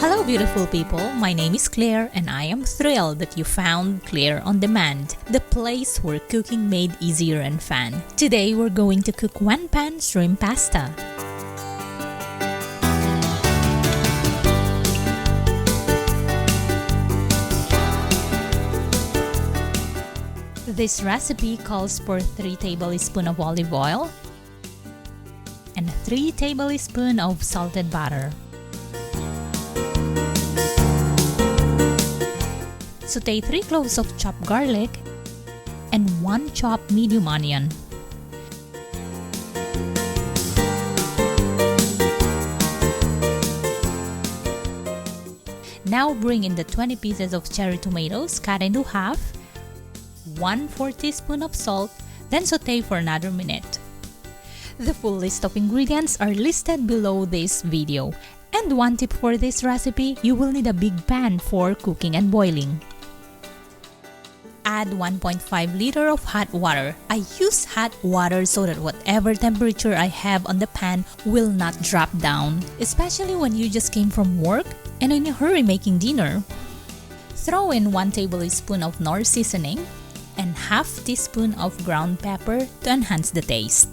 Hello beautiful people, my name is Claire and I am thrilled that you found Claire on Demand, the place where cooking made easier and fun. Today we're going to cook one-pan shrimp pasta. This recipe calls for 3 tablespoons of olive oil and 3 tablespoons of salted butter. Sauté 3 cloves of chopped garlic and 1 chopped medium onion. Now bring in the 20 pieces of cherry tomatoes cut into half, 1/4 teaspoon of salt, then sauté for another minute. The full list of ingredients are listed below this video. And one tip for this recipe, you will need a big pan for cooking and boiling. Add 1.5 liter of hot water. I use hot water so that whatever temperature I have on the pan will not drop down, especially when you just came from work and in a hurry making dinner. Throw in 1 tablespoon of Knorr seasoning and ½ teaspoon of ground pepper to enhance the taste.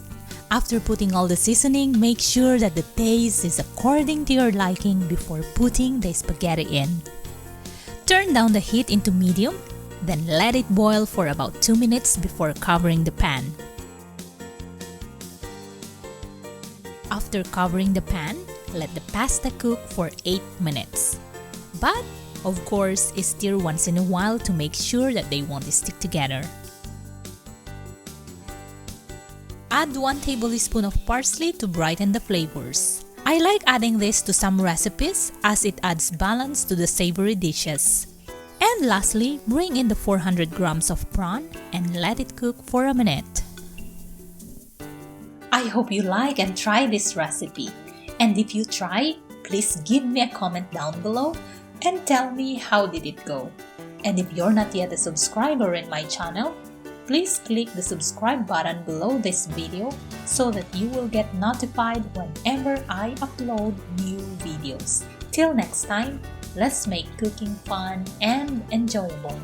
After putting all the seasoning, make sure that the taste is according to your liking before putting the spaghetti in. Turn down the heat into medium, then let it boil for about 2 minutes before covering the pan. After covering the pan, let the pasta cook for 8 minutes. But, of course, stir once in a while to make sure that they won't stick together. Add 1 tablespoon of parsley to brighten the flavors. I like adding this to some recipes as it adds balance to the savory dishes. And lastly, bring in the 400 grams of prawn and let it cook for a minute. I hope you like and try this recipe. And if you try, please give me a comment down below and tell me how did it go. And if you're not yet a subscriber in my channel, please click the subscribe button below this video so that you will get notified whenever I upload new videos. Till next time, let's make cooking fun and enjoyable.